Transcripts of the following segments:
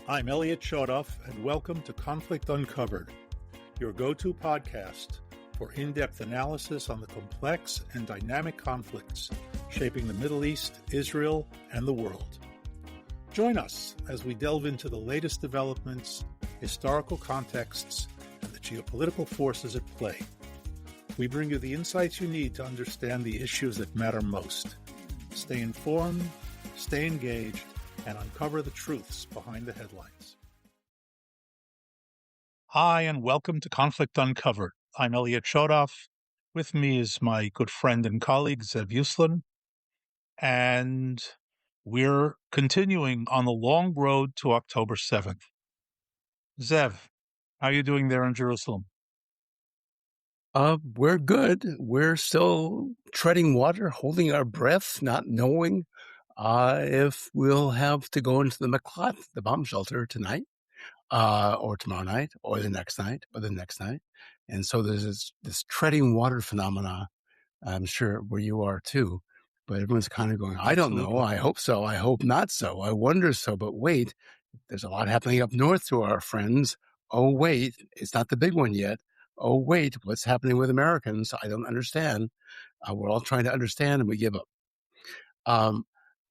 I'm Elliot Chodoff, and welcome to Conflict Uncovered, your go-to podcast for in-depth analysis on the complex and dynamic conflicts shaping the Middle East, Israel, and the world. Join us as we delve into the latest developments, historical contexts, and the geopolitical forces at play. We bring you the insights you need to understand the issues that matter most. Stay informed, stay engaged, and uncover the truths behind the headlines. Hi, and welcome to Conflict Uncovered. I'm Elliot Chodoff. With me is my good friend and colleague, Zev Uslan, and we're continuing on the long road to October 7th. Zev, how are you doing there in Jerusalem? We're good. We're still treading water, holding our breath, not knowing if we'll have to go into the Maklat, the bomb shelter, tonight, or tomorrow night, or the next night, or the next night. And so there's this treading water phenomena, I'm sure, where you are too. But everyone's kind of going, I don't know. I hope so. I hope not so. I wonder so. But wait, there's a lot happening up north to our friends. Oh, wait, it's not the big one yet. Oh, wait, what's happening with Americans? I don't understand. We're all trying to understand, and we give up.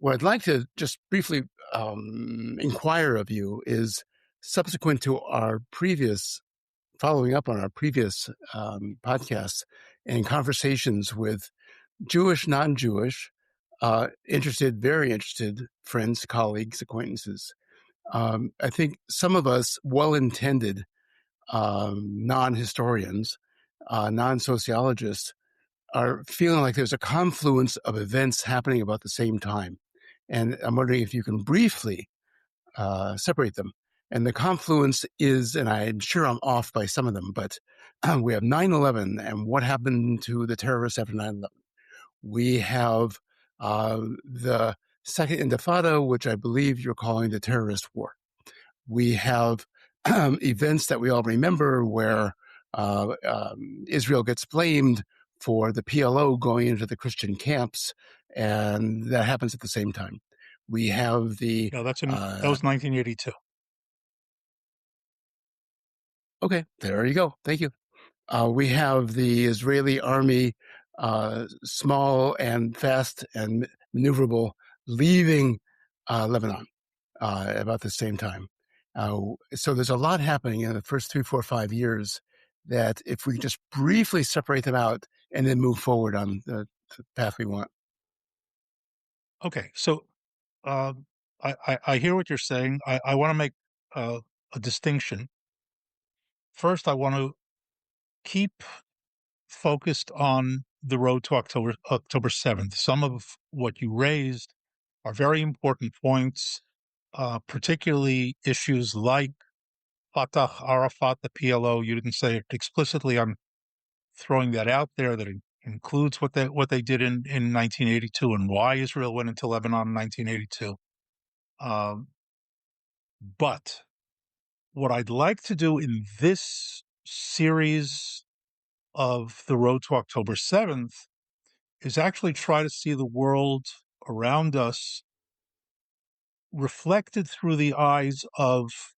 What I'd like to just briefly inquire of you is, subsequent to our previous, following up on our previous podcasts and conversations with Jewish, non-Jewish, very interested friends, colleagues, acquaintances. I think some of us well-intended non-historians, non-sociologists, are feeling like there's a confluence of events happening about the same time. And I'm wondering if you can briefly separate them. And the confluence is, and I'm sure I'm off by some of them, but we have 9/11 and what happened to the terrorists after 9/11. We have the Second Intifada, which I believe you're calling the terrorist war. We have events that we all remember where Israel gets blamed for the PLO going into the Christian camps, and that happens at the same time. We have the... No, that was 1982. Okay, there you go. Thank you. We have the Israeli army, small and fast and maneuverable, leaving Lebanon about the same time. So there's a lot happening in the first 3, 4, 5 years that if we just briefly separate them out and then move forward on the path we want. Okay, so I hear what you're saying. I want to make a distinction. First, I want to keep focused on the road to October 7th. Some of what you raised are very important points, particularly issues like Fatah, Arafat, the PLO. You didn't say it explicitly. I'm throwing that out there, that includes what they did in 1982 and why Israel went into Lebanon in 1982. But what I'd like to do in this series of the road to October 7th is actually try to see the world around us reflected through the eyes of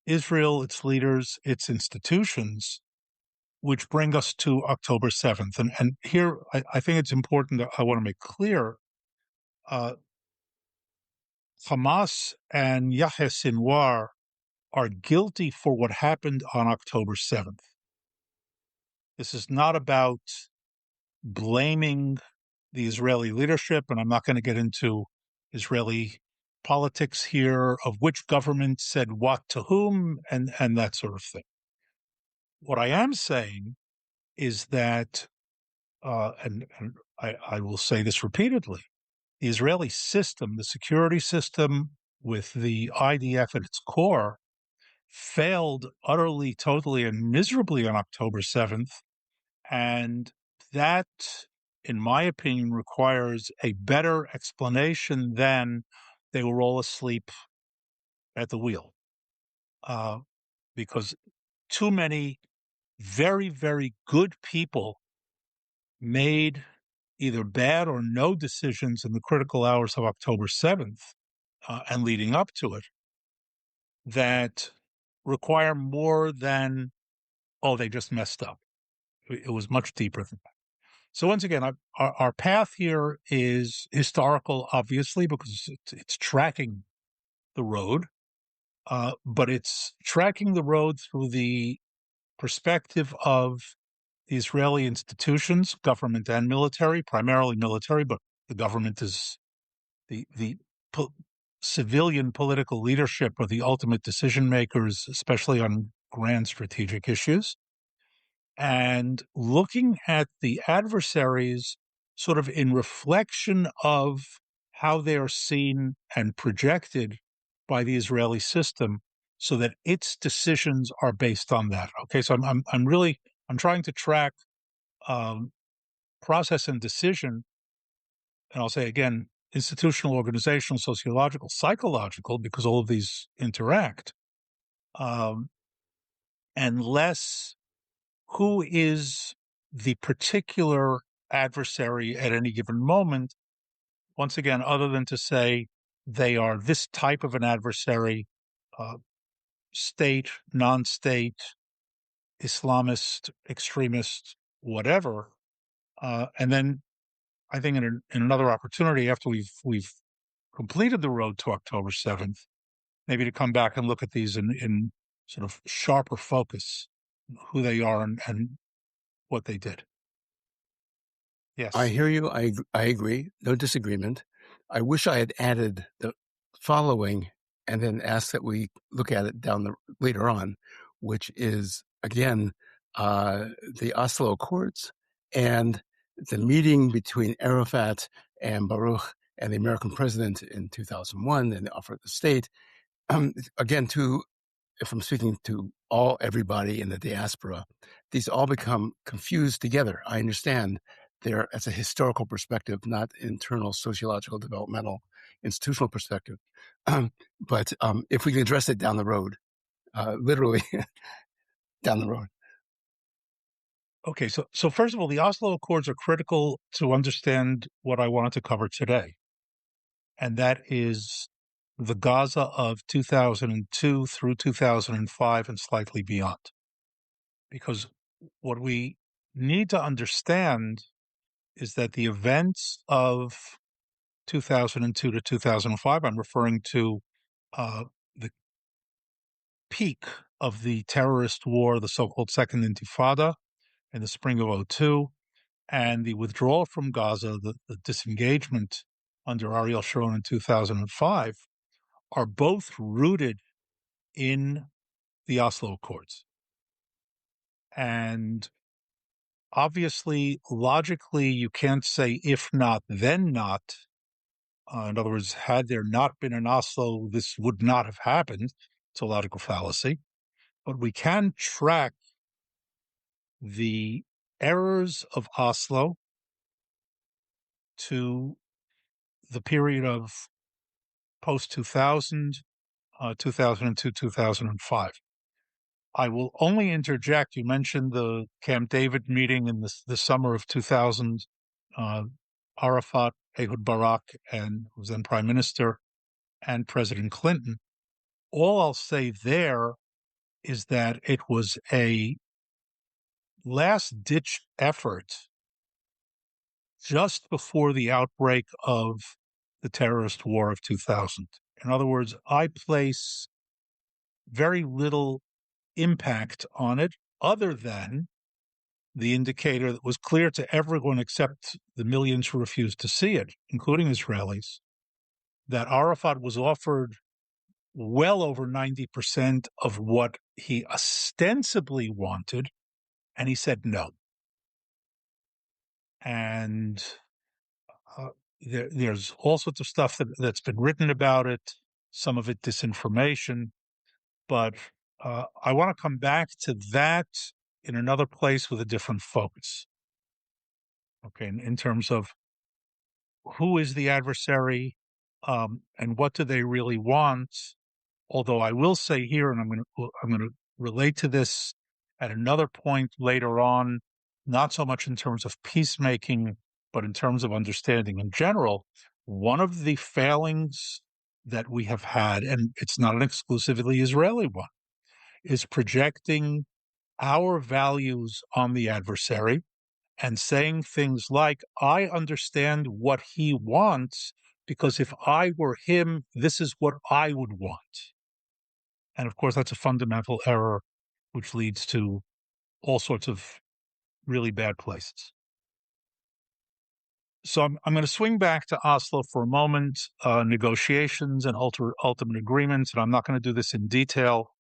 Israel, its leaders, its institutions, which bring us to October 7th. And here, I think it's important that I want to make clear, Hamas and Yahya Sinwar are guilty for what happened on October 7th. This is not about blaming the Israeli leadership, and I'm not going to get into Israeli politics here of which government said what to whom and that sort of thing. What I am saying is that, and I will say this repeatedly, the Israeli system, the security system with the IDF at its core, failed utterly, totally, and miserably on October 7th. And that, in my opinion, requires a better explanation than they were all asleep at the wheel. Because too many very, very good people made either bad or no decisions in the critical hours of October 7th and leading up to it, that require more than, oh, they just messed up. It was much deeper than that. So once again, our path here is historical, obviously, because it's tracking the road, but it's tracking the road through the perspective of the Israeli institutions, government and military, primarily military, but the government is the civilian political leadership are the ultimate decision makers, especially on grand strategic issues. And looking at the adversaries sort of in reflection of how they are seen and projected by the Israeli system so that its decisions are based on that. Okay, so I'm trying to track process and decision, and I'll say again, institutional, organizational, sociological, psychological, because all of these interact, and less who is the particular adversary at any given moment, once again, other than to say they are this type of an adversary, uh, state, non-state, Islamist, extremist, whatever. And then I think in another opportunity after we've completed the road to October 7th, maybe to come back and look at these in sort of sharper focus, who they are and what they did. I Yes. hear you. I agree. No disagreement. I wish I had added the following and then asked that we look at it later on, which is, again, the Oslo Accords and the meeting between Arafat and Baruch and the American president in 2001 and the offer of the state. Again, if I'm speaking to everybody in the diaspora, these all become confused together. I understand they're as a historical perspective, not internal sociological, developmental, institutional perspective. But if we can address it down the road, literally down the road. Okay, so first of all, the Oslo Accords are critical to understand what I wanted to cover today, and that is the Gaza of 2002 through 2005 and slightly beyond. Because what we need to understand is that the events of 2002 to 2005, I'm referring to the peak of the terrorist war, the so-called Second Intifada in the spring of '02, and the withdrawal from Gaza, the disengagement under Ariel Sharon in 2005, are both rooted in the Oslo Accords. And obviously, logically, you can't say if not, then not. In other words, had there not been an Oslo, this would not have happened. It's a logical fallacy. But we can track the errors of Oslo to the period of post 2000, 2002, 2005. I will only interject. You mentioned the Camp David meeting in the summer of 2000. Arafat, Ehud Barak, and who was then Prime Minister, and President Clinton. All I'll say there is that it was a last-ditch effort just before the outbreak of the terrorist war of 2000. In other words, I place very little impact on it other than the indicator that was clear to everyone except the millions who refused to see it, including Israelis, that Arafat was offered well over 90% of what he ostensibly wanted, and he said no. And there's all sorts of stuff that's been written about it, some of it disinformation, but I want to come back to that in another place with a different focus. Okay, in terms of who is the adversary and what do they really want. Although I will say here, and I'm going to relate to this at another point later on, not so much in terms of peacemaking, but in terms of understanding in general. One of the failings that we have had, and it's not an exclusively Israeli one, is projecting our values on the adversary and saying things like, I understand what he wants because if I were him, this is what I would want. And of course, that's a fundamental error, which leads to all sorts of really bad places. So I'm going to swing back to Oslo for a moment, negotiations and ultimate agreements, and I'm not going to do this in detail.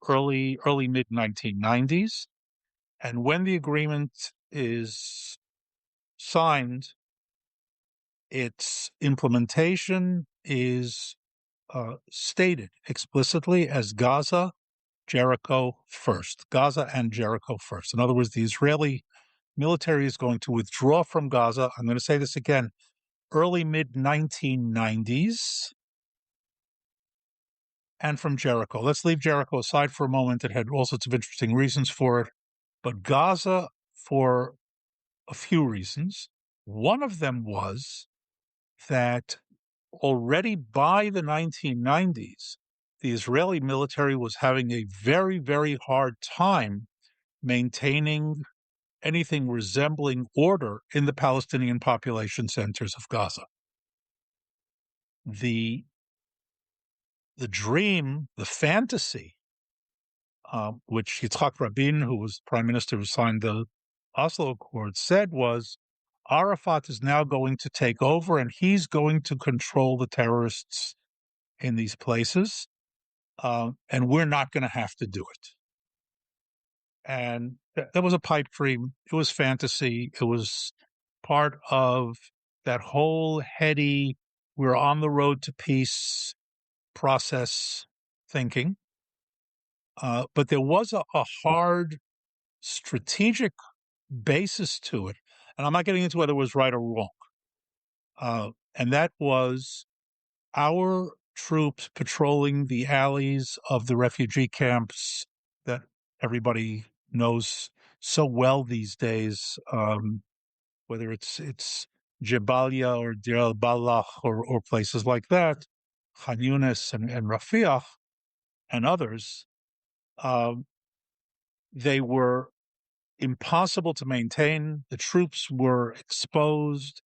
Early mid 1990s, and when the agreement is signed, its implementation is stated explicitly as Gaza, Jericho first. Gaza and Jericho first. In other words, the Israeli military is going to withdraw from Gaza. I'm going to say this again, early mid 1990s, and from Jericho. Let's leave Jericho aside for a moment. It had all sorts of interesting reasons for it, but Gaza for a few reasons. One of them was that already by the 1990s, the Israeli military was having a very, very hard time maintaining anything resembling order in the Palestinian population centers of Gaza. The dream, the fantasy, which Yitzhak Rabin, who was prime minister who signed the Oslo Accords, said was Arafat is now going to take over and he's going to control the terrorists in these places, and we're not going to have to do it. And that was a pipe dream. It was fantasy. It was part of that whole heady, we're on the road to peace process thinking. But there was a hard strategic basis to it. And I'm not getting into whether it was right or wrong. And that was our troops patrolling the alleys of the refugee camps that everybody knows so well these days, whether it's Jabalia or Deir al-Balah or places like that, Khan Yunis and Rafiah and others. They were impossible to maintain. The troops were exposed.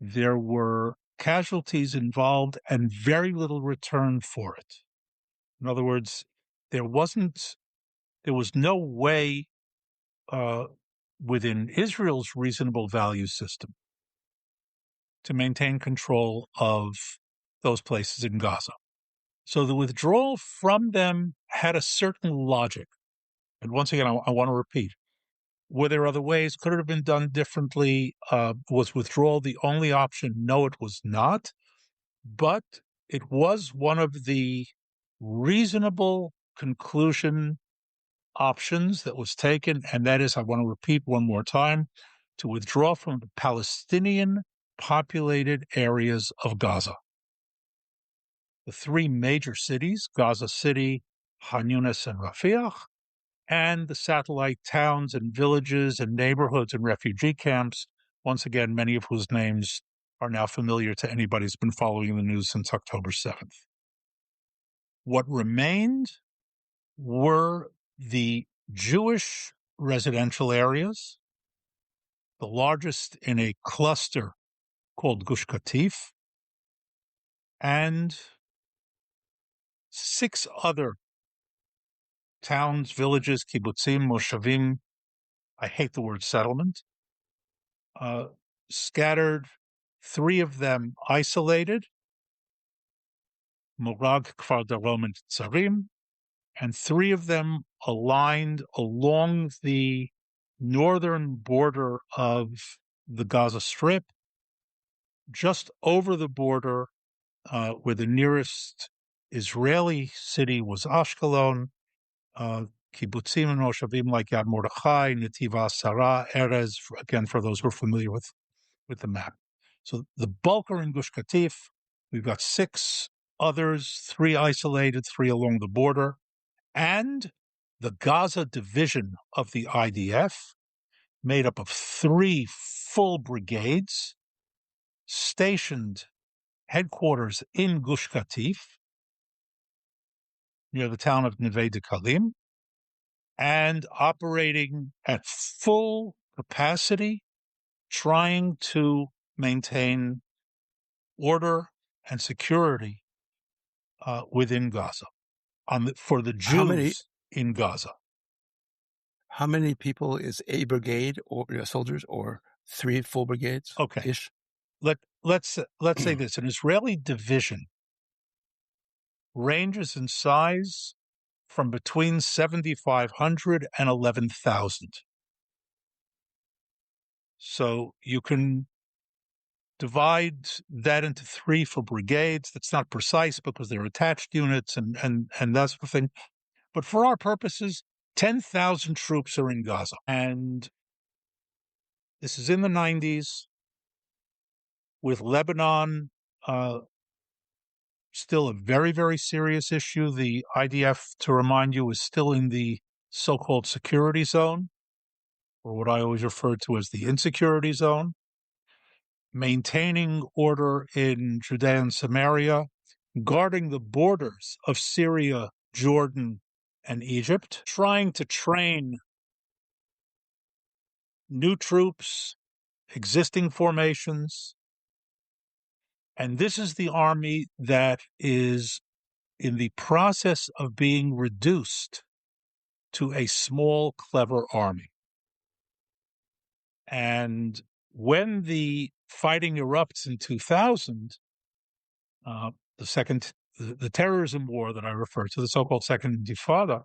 There were casualties involved and very little return for it. In other words, there was no way within Israel's reasonable value system to maintain control of those places in Gaza. So the withdrawal from them had a certain logic. And once again, I want to repeat, were there other ways? Could it have been done differently? Was withdrawal the only option? No, it was not. But it was one of the reasonable conclusion options that was taken, and that is, I want to repeat one more time, to withdraw from the Palestinian populated areas of Gaza. The three major cities, Gaza City, Khan Yunis, and Rafiah, and the satellite towns and villages and neighborhoods and refugee camps, once again, many of whose names are now familiar to anybody who's been following the news since October 7th. What remained were the Jewish residential areas, the largest in a cluster called Gush Katif, and 6 other towns, villages, kibbutzim, moshavim, I hate the word settlement, scattered, 3 of them isolated, Morag, Kfar Darom, and Tsarim, and 3 of them aligned along the northern border of the Gaza Strip, just over the border where the nearest Israeli city was Ashkelon, kibbutzim and moshavim like Yad Mordechai, Netiva Sarah, Erez, again, for those who are familiar with the map. So the bulk are in Gush Katif. We've got 6 others, 3 isolated, 3 along the border, and the Gaza division of the IDF, made up of 3 full brigades, stationed headquarters in Gush Katif, near the town of Neve Dekalim, and operating at full capacity, trying to maintain order and security within Gaza, for the Jews in Gaza. How many people is a brigade or soldiers, or 3 full brigades? Okay. Ish. Let's say this: an Israeli division ranges in size from between 7,500 and 11,000. So you can divide that into 3 for brigades. That's not precise because they're attached units and that sort of thing. But for our purposes, 10,000 troops are in Gaza. And this is in the 90s, with Lebanon still a very, very serious issue. The IDF, to remind you, is still in the so-called security zone, or what I always refer to as the insecurity zone, maintaining order in Judea and Samaria, guarding the borders of Syria, Jordan, and Egypt, trying to train new troops, existing formations. And this is the army that is in the process of being reduced to a small, clever army. And when the fighting erupts in 2000, the terrorism war that I refer to, the so-called Second Intifada,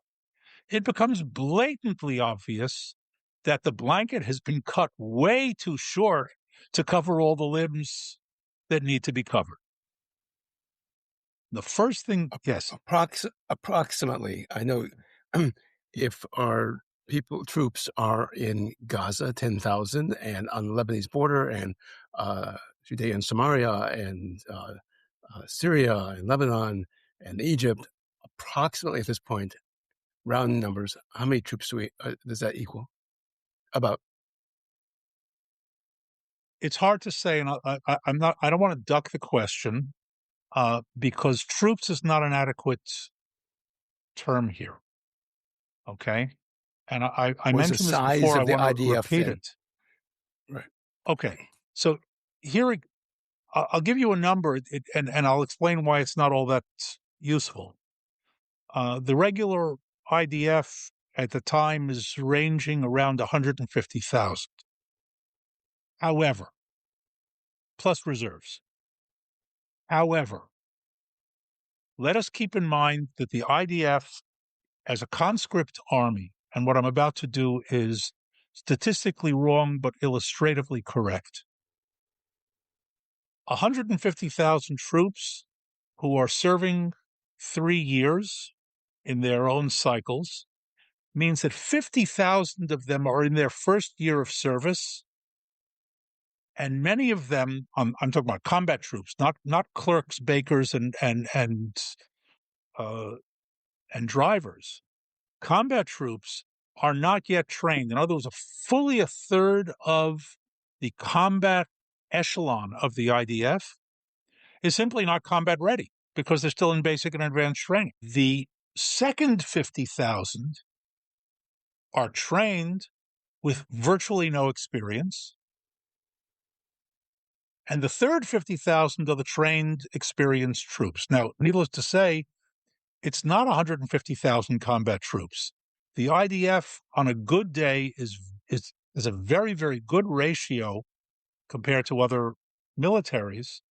it becomes blatantly obvious that the blanket has been cut way too short to cover all the limbs that need to be covered. The first thing, yes. Approximately, I know if our troops are in Gaza, 10,000, and on the Lebanese border, and Judea and Samaria, and Syria, and Lebanon, and Egypt, approximately at this point, round numbers, how many troops does that equal? About? It's hard to say, and I don't want to duck the question, because troops is not an adequate term here. Okay, and I mentioned this before. I want to repeat it. Right. Okay, so here I'll give you a number, and I'll explain why it's not all that useful. The regular IDF at the time is ranging around 150,000. However, plus reserves. However, let us keep in mind that the IDF, as a conscript army, and what I'm about to do is statistically wrong but illustratively correct. 150,000 troops who are serving 3 years in their own cycles means that 50,000 of them are in their first year of service, and many of them, I'm talking about combat troops, not clerks, bakers, and drivers. Combat troops are not yet trained. In other words, fully a third of the combat echelon of the IDF is simply not combat ready because they're still in basic and advanced training. The second 50,000 are trained with virtually no experience. And the third 50,000 are the trained, experienced troops. Now, needless to say, it's not 150,000 combat troops. The IDF on a good day is a very, very good ratio compared to other militaries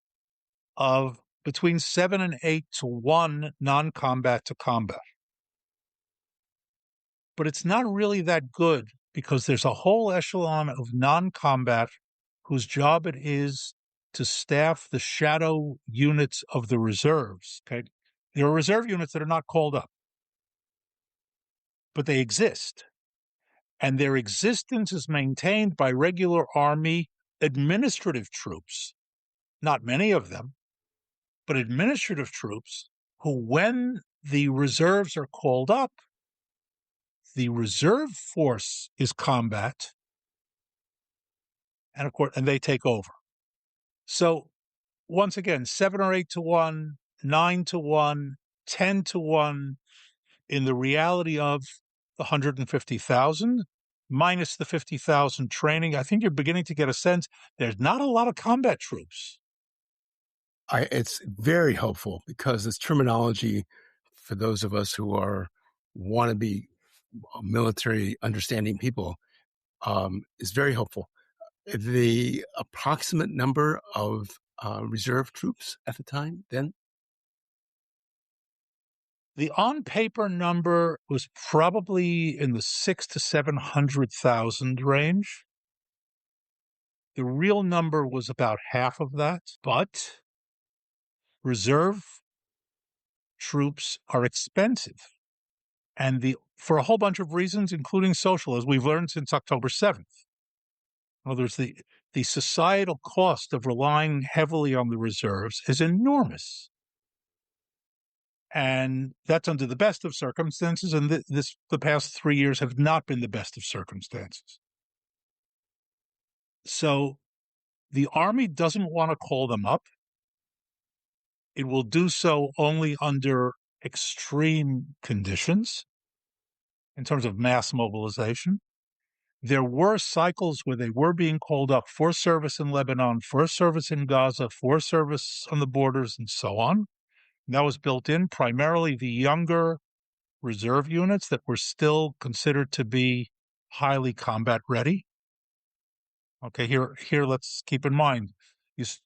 of between 7 and 8 to 1 non-combat to combat. But it's not really that good because there's a whole echelon of non-combat whose job it is to staff the shadow units of the reserves. Okay, there are reserve units that are not called up, but they exist. And their existence is maintained by regular army administrative troops, not many of them, but administrative troops who, when the reserves are called up, the reserve force is combat, and of course, and they take over. So once again, 7 or 8 to 1, 9 to 1, 10 to 1 in the reality of the 150,000 minus the 50,000 training. I think you're beginning to get a sense there's not a lot of combat troops. It's very helpful because this terminology, for those of us who want to be military understanding people, is very helpful. The approximate number of reserve troops at the time then? The on paper number was probably in the 6 to 700,000 range. The real number was about half of that, but reserve troops are expensive. And for a whole bunch of reasons, including social, as we've learned since October 7th. In other words, the societal cost of relying heavily on the reserves is enormous. And that's under the best of circumstances, and the past 3 years have not been the best of circumstances. So the Army doesn't want to call them up. It will do so only under extreme conditions in terms of mass mobilization. There were cycles where they were being called up for service in Lebanon, for service in Gaza, for service on the borders, and so on. And that was built in primarily the younger reserve units that were still considered to be highly combat ready. Okay, here, let's keep in mind,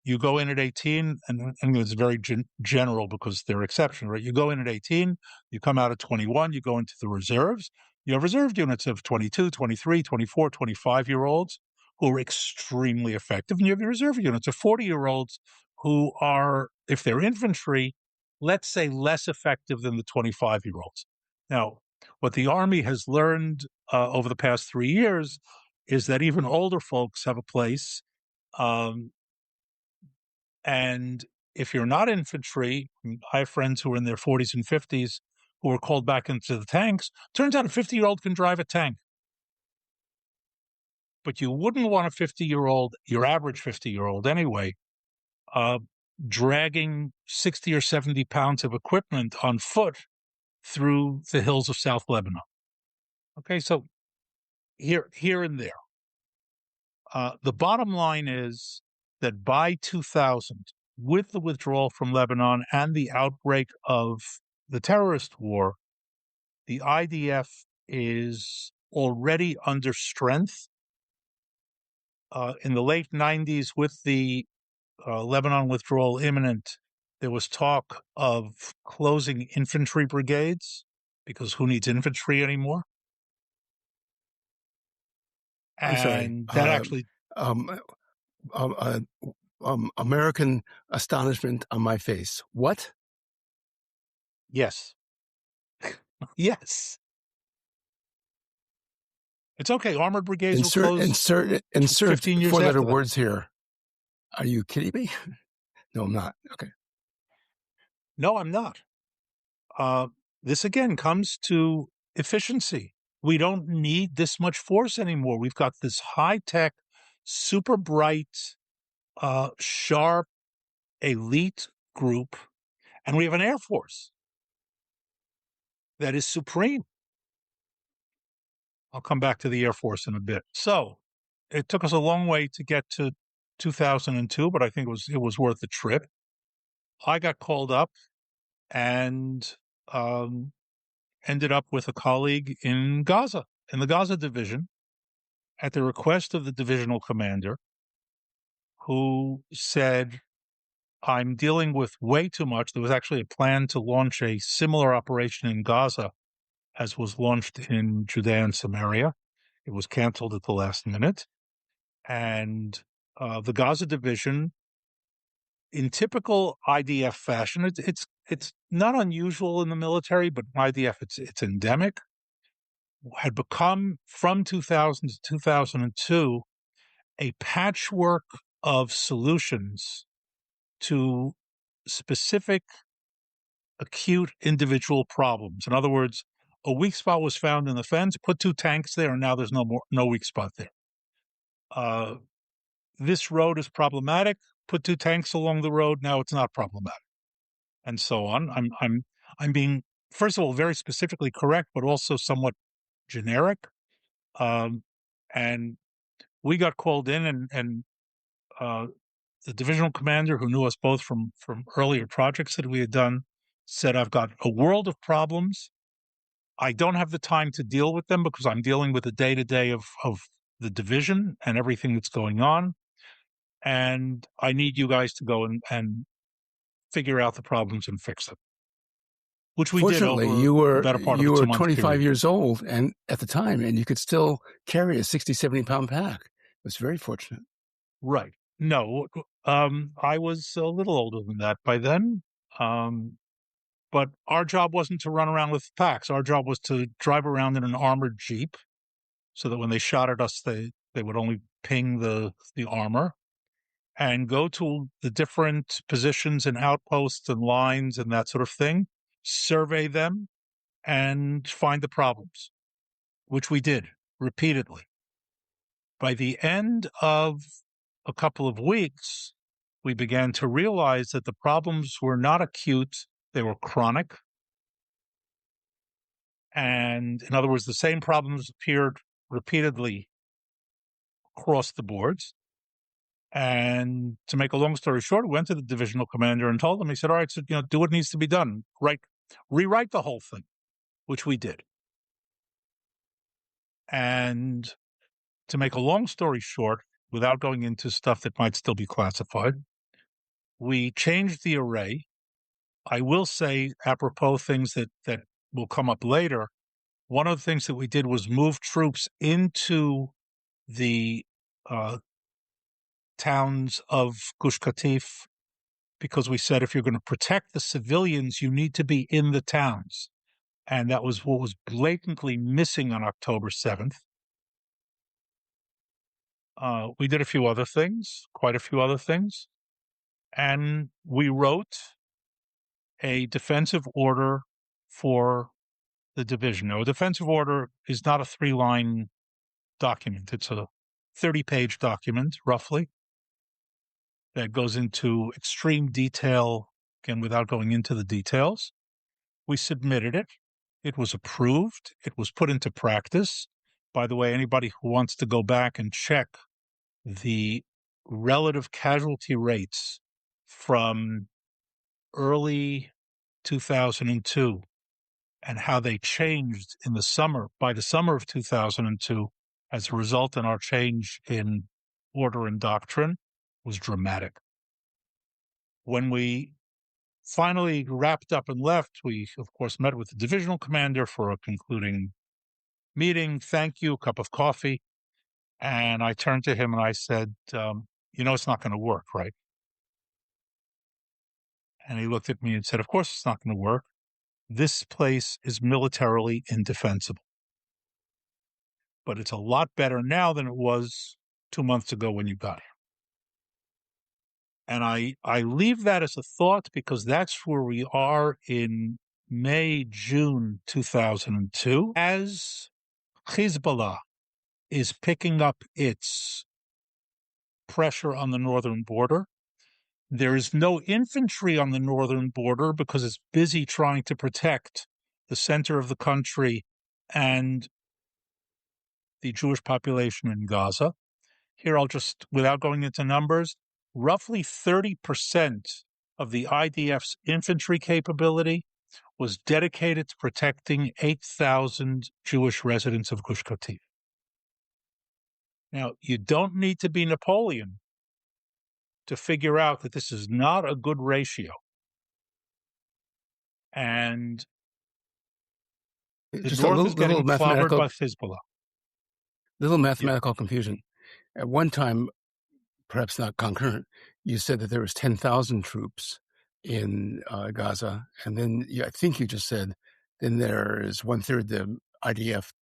you go in at 18, and it's very general because they're exceptions, right? You go in at 18, you come out at 21, you go into the reserves. You have reserve units of 22, 23, 24, 25-year-olds who are extremely effective, and you have the reserve units of 40-year-olds who are, if they're infantry, let's say less effective than the 25-year-olds. Now, what the Army has learned over the past 3 years is that even older folks have a place. And if you're not infantry, I have friends who are in their 40s and 50s who are called back into the tanks. Turns out a 50-year-old can drive a tank. But you wouldn't want a 50-year-old, your average 50-year-old anyway, dragging 60 or 70 pounds of equipment on foot through the hills of South Lebanon. Okay, so here and there. The bottom line is that by 2000, with the withdrawal from Lebanon and the outbreak of the terrorist war, the IDF is already under strength. In the late 90s, with the Lebanon withdrawal imminent, there was talk of closing infantry brigades because who needs infantry anymore? I'm sorry. And that actually... American astonishment on my face. What? Yes. Yes. It's okay. Armored brigades will close. Insert 15 years four-letter after that. words here. Are you kidding me? No, I'm not. Okay. No, I'm not. This again comes to efficiency. We don't need this much force anymore. We've got this high-tech, super bright, sharp, elite group, and we have an Air Force that is supreme. I'll come back to the Air Force in a bit. So it took us a long way to get to 2002, but I think it was worth the trip. I got called up and ended up with a colleague in Gaza, in the Gaza division, at the request of the divisional commander, who said, I'm dealing with way too much. There was actually a plan to launch a similar operation in Gaza as was launched in Judea and Samaria. It was canceled at the last minute. And the Gaza division, in typical IDF fashion, it's not unusual in the military, but in IDF it's endemic, had become from 2000 to 2002 a patchwork of solutions to specific acute individual problems. In other words, a weak spot was found in the fence, put 2 tanks there, and now there's no weak spot there. This road is problematic, put 2 tanks along the road. Now it's not problematic, and so on. I'm being, first of all, very specifically correct, but also somewhat generic. And we got called in, and the divisional commander, who knew us both from earlier projects that we had done, said, "I've got a world of problems. I don't have the time to deal with them because I'm dealing with the day-to-day of the division and everything that's going on. And I need you guys to go and figure out the problems and fix them," which we did Fortunately, over the better part of a you were 2-month 25 period. years old and at the time, and you could still carry a 60, 70-pound pack. It was very fortunate. Right. No, I was a little older than that by then. But our job wasn't to run around with packs. Our job was to drive around in an armored Jeep so that when they shot at us, they would only ping the armor, and go to the different positions and outposts and lines and that sort of thing, survey them, and find the problems, which we did repeatedly. By the end of a couple of weeks, we began to realize that the problems were not acute, they were chronic. And in other words, the same problems appeared repeatedly across the boards. And to make a long story short, we went to the divisional commander and told him, he said, "All right, so, do what needs to be done. Rewrite the whole thing," which we did. And to make a long story short, without going into stuff that might still be classified, we changed the array. I will say, apropos things that will come up later, one of the things that we did was move troops into the towns of Gush Katif, because we said if you're going to protect the civilians, you need to be in the towns. And that was what was blatantly missing on October 7th. We did a few other things, quite a few other things. And we wrote a defensive order for the division. Now, a defensive order is not a 3-line document. It's a 30-page document, roughly, that goes into extreme detail, again, without going into the details. We submitted it. It was approved. It was put into practice. By the way, anybody who wants to go back and check the relative casualty rates from early 2002 and how they changed in the summer, by the summer of 2002, as a result in our change in order and doctrine, was dramatic. When we finally wrapped up and left, we, of course, met with the divisional commander for a concluding meeting. Thank you, a cup of coffee. And I turned to him and I said, it's not going to work, right? And he looked at me and said, "Of course it's not going to work. This place is militarily indefensible. But it's a lot better now than it was 2 months ago when you got here." And I leave that as a thought because that's where we are in May, June 2002, as Hezbollah is picking up its pressure on the northern border. There is no infantry on the northern border because it's busy trying to protect the center of the country and the Jewish population in Gaza. Here, I'll just, without going into numbers, roughly 30% of the IDF's infantry capability was dedicated to protecting 8,000 Jewish residents of Gush Katif. Now, you don't need to be Napoleon to figure out that this is not a good ratio. And the Just north is getting clobbered by Hezbollah. Little mathematical confusion. At one time, perhaps not concurrent, you said that there was 10,000 troops in Gaza, and then I think you just said then there is 1/3 the IDF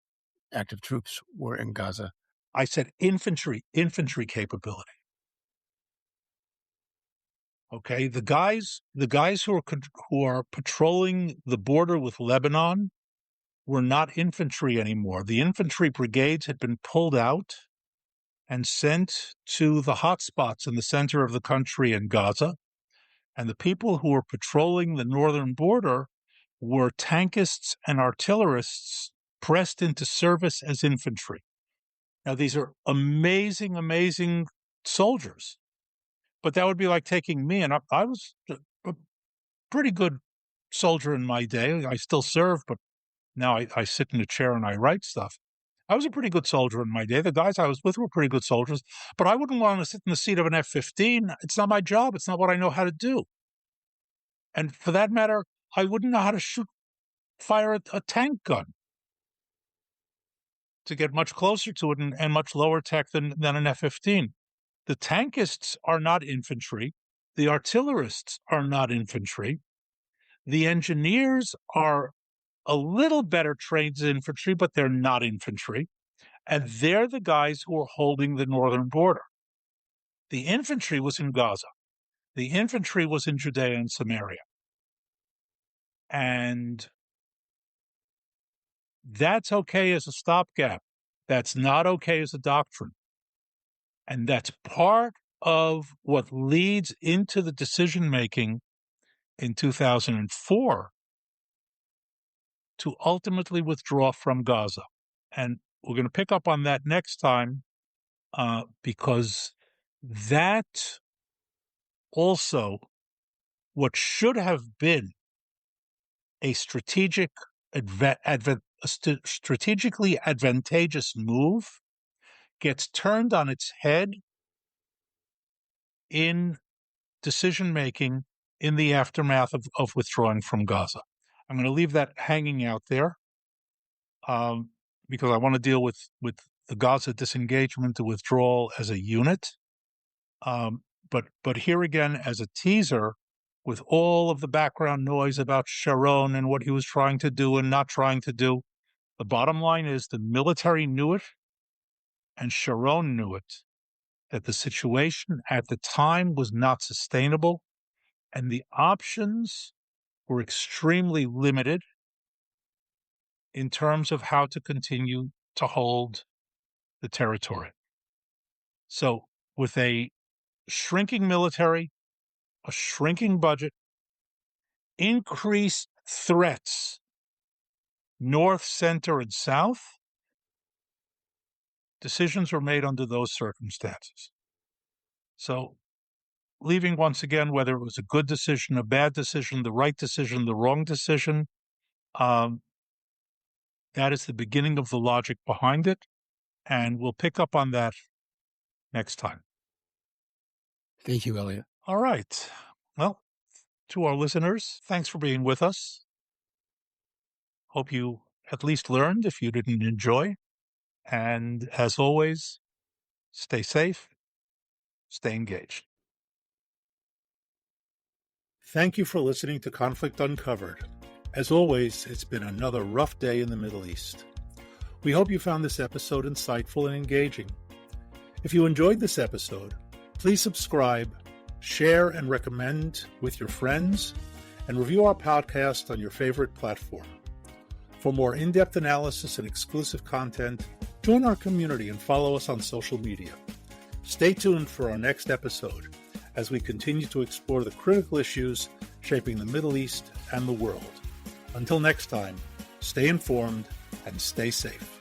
active troops were in Gaza. I said infantry capability. Okay, the guys who are patrolling the border with Lebanon were not infantry anymore. The infantry brigades had been pulled out, and sent to the hotspots in the center of the country in Gaza. And the people who were patrolling the northern border were tankists and artillerists pressed into service as infantry. Now, these are amazing, amazing soldiers. But that would be like taking me, and I was a pretty good soldier in my day. I still serve, but now I sit in a chair and I write stuff. I was a pretty good soldier in my day. The guys I was with were pretty good soldiers, but I wouldn't want to sit in the seat of an F-15. It's not my job. It's not what I know how to do. And for that matter, I wouldn't know how to fire a tank gun to get much closer to it and much lower tech than an F-15. The tankists are not infantry. The artillerists are not infantry. The engineers are a little better trained as infantry, but they're not infantry. And they're the guys who are holding the northern border. The infantry was in Gaza. The infantry was in Judea and Samaria. And that's okay as a stopgap. That's not okay as a doctrine. And that's part of what leads into the decision-making in 2004 to ultimately withdraw from Gaza. And we're going to pick up on that next time because that also, what should have been a strategically advantageous move, gets turned on its head in decision-making in the aftermath of withdrawing from Gaza. I'm going to leave that hanging out there because I want to deal with the Gaza disengagement, the withdrawal as a unit. But here again, as a teaser, with all of the background noise about Sharon and what he was trying to do and not trying to do, the bottom line is the military knew it and Sharon knew it, that the situation at the time was not sustainable and the options were extremely limited in terms of how to continue to hold the territory. So with a shrinking military, a shrinking budget, increased threats, north, center, and south, decisions were made under those circumstances. So leaving once again, whether it was a good decision, a bad decision, the right decision, the wrong decision, that is the beginning of the logic behind it. And we'll pick up on that next time. Thank you, Elliot. All right. Well, to our listeners, thanks for being with us. Hope you at least learned if you didn't enjoy. And as always, stay safe, stay engaged. Thank you for listening to Conflict Uncovered. As always, it's been another rough day in the Middle East. We hope you found this episode insightful and engaging. If you enjoyed this episode, please subscribe, share and recommend with your friends, and review our podcast on your favorite platform. For more in-depth analysis and exclusive content, join our community and follow us on social media. Stay tuned for our next episode as we continue to explore the critical issues shaping the Middle East and the world. Until next time, stay informed and stay safe.